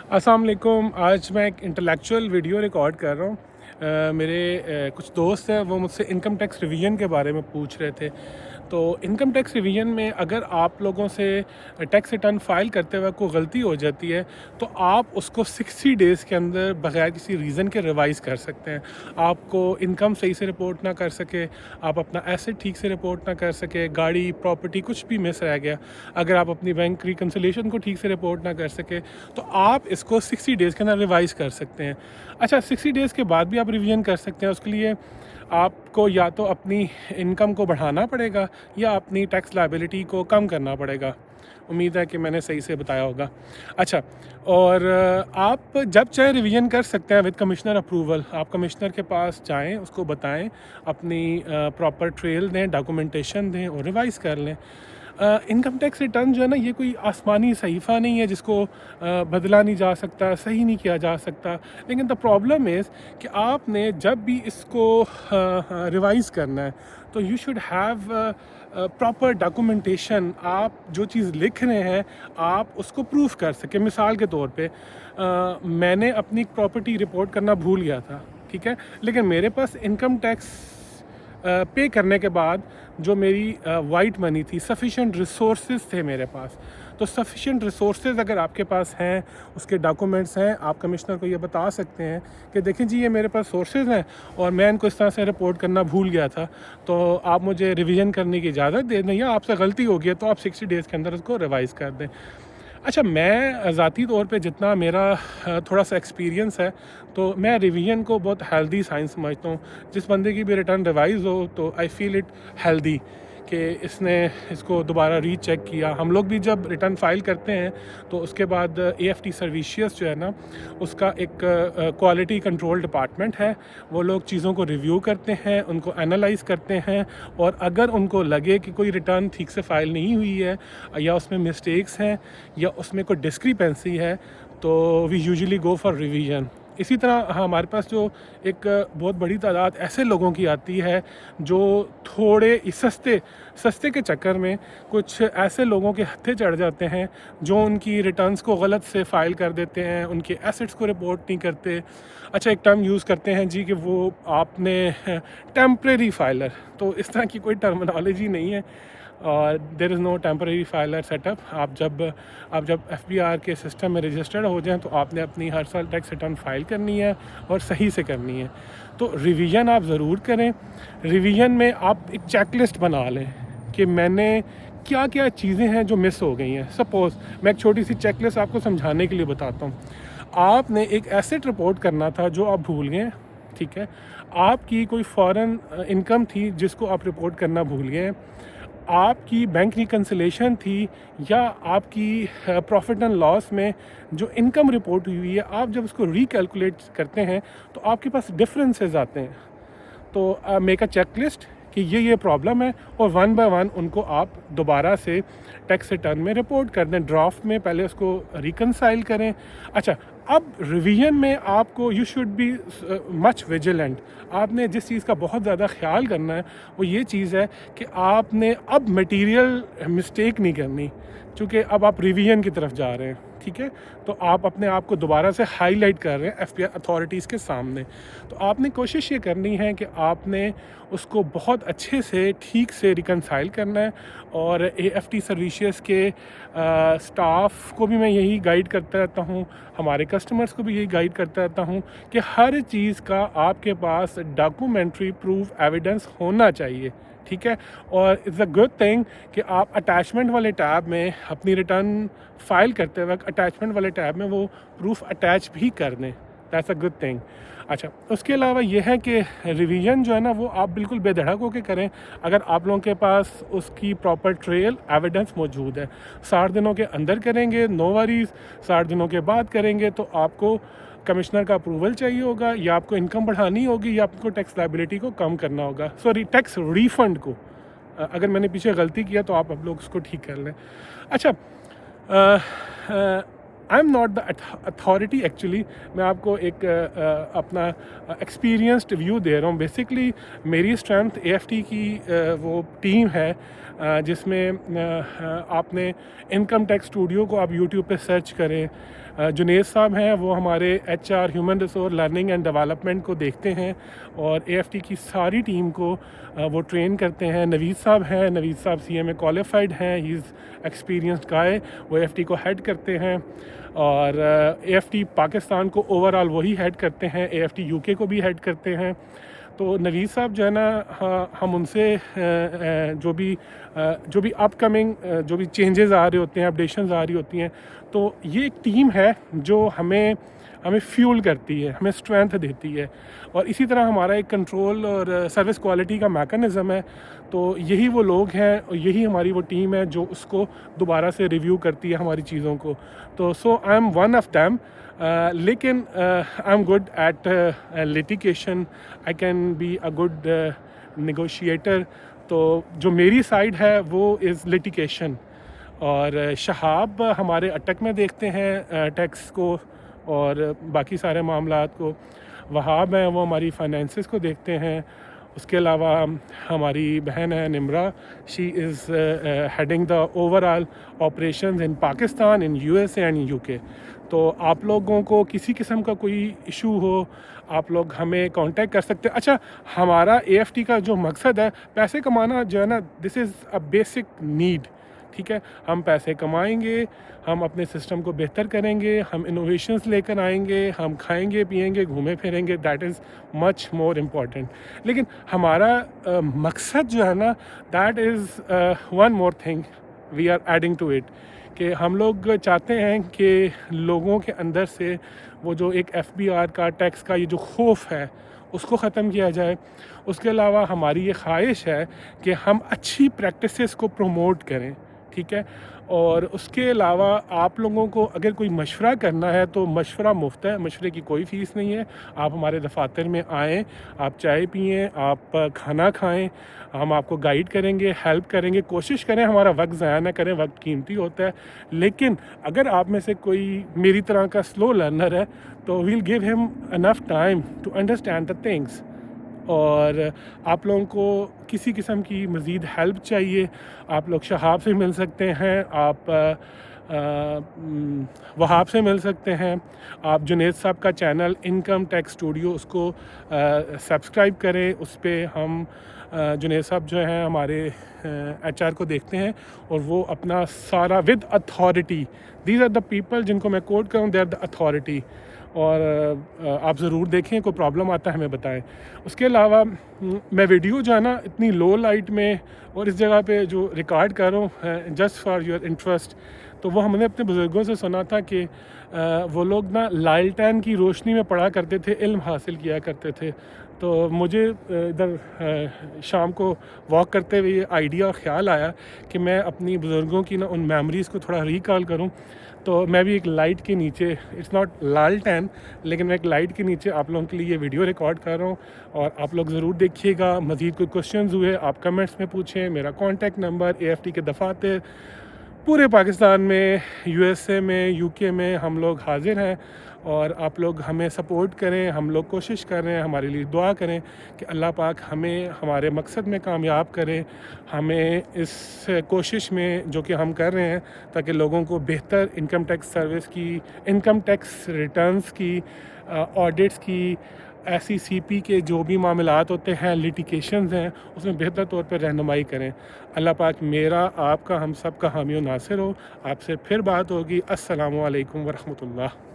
अस्सलाम वालेकुम। आज मैं एक इंटेलेक्चुअल वीडियो रिकॉर्ड कर रहा हूँ। मेरे कुछ दोस्त हैं, वो मुझसे इनकम टैक्स रिवीजन के बारे में पूछ रहे थे। तो इनकम टैक्स रिवीजन में अगर आप लोगों से टैक्स रिटर्न फ़ाइल करते वक्त कोई गलती हो जाती है तो आप उसको 60 डेज़ के अंदर बगैर किसी रीज़न के रिवाइज़ कर सकते हैं। आपको इनकम सही से रिपोर्ट ना कर सके, आप अपना एसेट ठीक से रिपोर्ट ना कर सके, गाड़ी, प्रॉपर्टी कुछ भी मिस रह गया, अगर आप अपनी बैंक रिकन्सिलिएशन को ठीक से रिपोर्ट ना कर सके, तो आप इसको 60 डेज़ के अंदर रिवाइज़ कर सकते हैं। अच्छा, 60 डेज़ के बाद भी आप रिवीजन कर सकते हैं। उसके लिए आपको या तो अपनी इनकम को बढ़ाना पड़ेगा या अपनी टैक्स लायबिलिटी को कम करना पड़ेगा। उम्मीद है कि मैंने सही से बताया होगा। अच्छा, और आप जब चाहे रिवीजन कर सकते हैं विद कमिश्नर अप्रूवल। आप कमिश्नर के पास जाएं, उसको बताएं, अपनी प्रॉपर ट्रेल दें, डॉक्यूमेंटेशन दें और रिवाइज़ कर लें। इनकम टैक्स रिटर्न जो है ना, ये कोई आसमानी सहीफ़ा नहीं है जिसको बदला नहीं जा सकता, सही नहीं किया जा सकता। लेकिन द प्रॉब्लम इज़ कि आपने जब भी इसको रिवाइज़ करना है तो you should have proper documentation. आप जो चीज़ लिख रहे हैं आप उसको प्रूफ कर सकें। मिसाल के तौर पे मैंने अपनी प्रॉपर्टी रिपोर्ट करना भूल गया था, ठीक है, लेकिन मेरे पास इनकम टैक्स पे करने के बाद जो मेरी वाइट मनी थी, सफिशेंट रिसोर्सेज थे मेरे पास। तो सफिशेंट रिसोर्सेज अगर आपके पास हैं, उसके डॉक्यूमेंट्स हैं, आप कमिश्नर को ये बता सकते हैं कि देखें जी, ये मेरे पास सोर्सेज हैं और मैं इनको इस तरह से रिपोर्ट करना भूल गया था, तो आप मुझे रिवीजन करने की इजाज़त दे दें, या आपसे गलती हो गई है तो आप 60 डेज़ के अंदर उसको रिवाइज़ कर दें। अच्छा, मैं ज़ाती तौर पे जितना मेरा थोड़ा सा एक्सपीरियंस है, तो मैं रिवीजन को बहुत हेल्दी साइंस समझता हूँ। जिस बंदे की भी रिटर्न रिवाइज़ हो तो आई फील इट हेल्दी कि इसने इसको दोबारा रीचेक किया। हम लोग भी जब रिटर्न फ़ाइल करते हैं तो उसके बाद AFT सर्विशियस जो है ना, उसका एक क्वालिटी कंट्रोल डिपार्टमेंट है। वो लोग चीज़ों को रिव्यू करते हैं, उनको एनालाइज़ करते हैं, और अगर उनको लगे कि कोई रिटर्न ठीक से फ़ाइल नहीं हुई है या उसमें मिस्टेक्स हैं या उसमें कोई डिस्क्रिपेंसी है, तो we usually go for revision. इसी तरह हमारे पास जो एक बहुत बड़ी तादाद ऐसे लोगों की आती है जो थोड़े सस्ते के चक्कर में कुछ ऐसे लोगों के हत्थे चढ़ जाते हैं जो उनकी रिटर्न्स को गलत से फ़ाइल कर देते हैं, उनके एसेट्स को रिपोर्ट नहीं करते। अच्छा, एक टर्म यूज़ करते हैं जी कि वो आपने टेम्परेरी फाइलर, तो इस तरह की कोई टर्मिनोलॉजी नहीं है और there is no temporary filer setup. आप जब FBR के सिस्टम में रजिस्टर्ड हो जाएं तो आपने अपनी हर साल टैक्स रिटर्न फ़ाइल करनी है और सही से करनी है। तो रिवीजन आप ज़रूर करें। रिवीजन में आप एक चेकलिस्ट बना लें कि मैंने क्या क्या चीज़ें हैं जो मिस हो गई हैं। सपोज़ मैं एक छोटी सी चेकलिस्ट आपको समझाने के लिए बताता हूँ। आपने एक एसेट रिपोर्ट करना था जो आप भूल गए, ठीक है। आपकी कोई फ़ॉरेन इनकम थी जिसको आप रिपोर्ट करना भूल गए, आपकी बैंक रिकन्सिलेशन थी, या आपकी प्रॉफिट एंड लॉस में जो इनकम रिपोर्ट हुई है, आप जब उसको रिकैलकुलेट करते हैं तो आपके पास डिफरेंसेस आते हैं। तो मेक अ चेकलिस्ट कि ये प्रॉब्लम है और वन बाय वन उनको आप दोबारा से टैक्स रिटर्न में रिपोर्ट कर दें। ड्राफ्ट में पहले उसको रिकनसाइल करें। अच्छा, अब रिवीजन में आपको you should be much vigilant. आपने जिस चीज़ का बहुत ज़्यादा ख्याल करना है वो ये चीज़ है कि आपने अब मटेरियल मिस्टेक नहीं करनी, क्योंकि अब आप रिवीजन की तरफ जा रहे हैं, ठीक है। तो आप अपने आप को दोबारा से हाईलाइट कर रहे हैं FBR अथॉरिटीज़ के सामने। तो आपने कोशिश ये करनी है कि आपने उसको बहुत अच्छे से ठीक से रिकनसाइल करना है। और AFT सर्विसेज के स्टाफ को भी मैं यही गाइड करता रहता हूँ, हमारे कस्टमर्स को भी यही गाइड करता रहता हूँ कि हर चीज़ का आपके पास डॉक्यूमेंट्री प्रूफ एविडेंस होना चाहिए, ठीक है। और इट्स अ गुड थिंग कि आप अटैचमेंट वाले टैब में अपनी रिटर्न फ़ाइल करते वक्त अटैचमेंट वाले टैब में वो प्रूफ अटैच भी कर दें। That's a good thing. अच्छा, उसके अलावा ये है कि रिवीजन जो है ना, वो आप बिल्कुल बेधड़क होकर करें अगर आप लोगों के पास उसकी प्रॉपर ट्रेल एविडेंस मौजूद है। 60 दिनों के अंदर करेंगे, नो वरीज़। 60 दिनों के बाद करेंगे तो आपको कमिश्नर का अप्रूवल चाहिए होगा, या आपको इनकम बढ़ानी होगी, या आपको टैक्स लायबिलिटी को कम करना होगा, सॉरी टैक्स रिफ़ंड को। अगर मैंने पीछे गलती किया तो आप लोग उसको ठीक कर लें। अच्छा, I am not the authority actually. میں آپ کو ایک اپنا ایکسپیرینسڈ ویو دے رہا ہوں. بیسکلی میری اسٹرینتھ اے ایف ٹی کی وہ ٹیم ہے جس میں آپ نے انکم ٹیکس اسٹوڈیو کو آپ یوٹیوب پہ سرچ کریں. جنید صاحب ہیں وہ ہمارے H R human resource learning and development کو دیکھتے ہیں اور اے ایف ٹی کی ساری ٹیم کو وہ ٹرین کرتے ہیں. نوید صاحب ہیں, نوید صاحب سی ایم اے کوالیفائڈ ہیں, ہی از ایکسپیرینسڈ گائے, وہ اے ایف ٹی کو ہیڈ کرتے ہیں اور اے ایف ٹی پاکستان کو اوور آل وہی ہیڈ کرتے ہیں, اے ایف ٹی یو کے کو بھی ہیڈ کرتے ہیں. تو نوید صاحب جو ہے نا ہم ان سے جو بھی اپ کمنگ جو بھی چینجز آ رہے ہوتے ہیں, اپڈیشنز آ رہی ہوتی ہیں, تو یہ ایک ٹیم ہے جو ہمیں فیول کرتی ہے, ہمیں اسٹرینتھ دیتی ہے. اور اسی طرح ہمارا ایک کنٹرول اور سروس کوالٹی کا میکانزم ہے. تو یہی وہ لوگ ہیں اور یہی ہماری وہ ٹیم ہے جو اس کو دوبارہ سے ریویو کرتی ہے ہماری چیزوں کو. تو so I am one of them. لیکن I am good at litigation, I can be a good negotiator. تو جو میری سائڈ ہے وہ از لیٹیگیشن. اور شہاب ہمارے اٹک میں دیکھتے ہیں ٹیکس کو اور باقی سارے معاملات کو. وہاب ہیں وہ ہماری فائنینسز کو دیکھتے ہیں. اس کے علاوہ ہماری بہن ہے Nimra, she is heading the overall operations in Pakistan, in U S A and U K. تو آپ لوگوں کو کسی قسم کا کوئی ایشو ہو آپ لوگ ہمیں کانٹیکٹ کر سکتے ہیں. اچھا, ہمارا اے ایف ٹی کا جو مقصد ہے پیسے کمانا جو ہے نا, دس از اے بیسک نیڈ. ٹھیک ہے, ہم پیسے کمائیں گے, ہم اپنے سسٹم کو بہتر کریں گے, ہم انوویشنز لے کر آئیں گے, ہم کھائیں گے پئیں گے, گھومیں پھریں گے, that is much more important. لیکن ہمارا مقصد جو ہے نا, that is one more thing we are adding to it, کہ ہم لوگ چاہتے ہیں کہ لوگوں کے اندر سے وہ جو ایک ایف بی آر کا ٹیکس کا یہ جو خوف ہے اس کو ختم کیا جائے. اس کے علاوہ ہماری یہ خواہش ہے کہ ہم اچھی پریکٹسز کو پروموٹ کریں. ٹھیک ہے, اور اس کے علاوہ آپ لوگوں کو اگر کوئی مشورہ کرنا ہے تو مشورہ مفت ہے, مشورے کی کوئی فیس نہیں ہے. آپ ہمارے دفاتر میں آئیں, آپ چائے پئیں, آپ کھانا کھائیں, ہم آپ کو گائیڈ کریں گے, ہیلپ کریں گے. کوشش کریں ہمارا وقت ضائع نہ کریں, وقت قیمتی ہوتا ہے. لیکن اگر آپ میں سے کوئی میری طرح کا سلو لرنر ہے تو ویل گیو ہم enough time to understand the things. اور آپ لوگوں کو کسی قسم کی مزید ہیلپ چاہیے, آپ لوگ شہاب سے مل سکتے ہیں, آپ وہاب سے مل سکتے ہیں, آپ جنید صاحب کا چینل انکم ٹیکس اسٹوڈیو اس کو سبسکرائب کریں. اس پہ ہم جنید صاحب جو ہیں ہمارے ایچ آر کو دیکھتے ہیں اور وہ اپنا سارا with authority, these are the people جن کو میں کوٹ کروں, دے آر دا اتھارٹی. اور آپ ضرور دیکھیں, کوئی پرابلم آتا ہے ہمیں بتائیں. اس کے علاوہ میں ویڈیو جو ہے نا اتنی لو لائٹ میں اور اس جگہ پہ جو ریکارڈ کر رہا ہوں جسٹ فار یور انٹرسٹ, تو وہ ہم نے اپنے بزرگوں سے سنا تھا کہ وہ لوگ نا لالٹین کی روشنی میں پڑھا کرتے تھے, علم حاصل کیا کرتے تھے. تو مجھے ادھر شام کو واک کرتے ہوئے یہ آئیڈیا اور خیال آیا کہ میں اپنی بزرگوں کی نا ان میموریز کو تھوڑا ریکال کروں. تو میں بھی ایک لائٹ کے نیچے, اٹس ناٹ لالٹین, لیکن میں ایک لائٹ کے نیچے آپ لوگوں کے لیے یہ ویڈیو ریکارڈ کر رہا ہوں. اور آپ لوگ ضرور دیکھیے گا. مزید کوئی کوشچنز ہوئے آپ کمنٹس میں پوچھیں. میرا contact number A F T کے دفاتر پورے پاکستان میں, یو ایس اے میں, یو کے میں ہم لوگ حاضر ہیں. اور آپ لوگ ہمیں سپورٹ کریں, ہم لوگ کوشش کر رہے ہیں, ہمارے لیے دعا کریں کہ اللہ پاک ہمیں ہمارے مقصد میں کامیاب کرے, ہمیں اس کوشش میں جو کہ ہم کر رہے ہیں تاکہ لوگوں کو بہتر انکم ٹیکس سروس کی, انکم ٹیکس ریٹرنز کی, آڈٹس کی, ایس ای سی پی کے جو بھی معاملات ہوتے ہیں, لیٹیگیشنز ہیں, اس میں بہتر طور پر رہنمائی کریں. اللہ پاک میرا, آپ کا, ہم سب کا حامی و ناصر ہو. آپ سے پھر بات ہوگی. السلام علیکم ورحمۃ اللہ.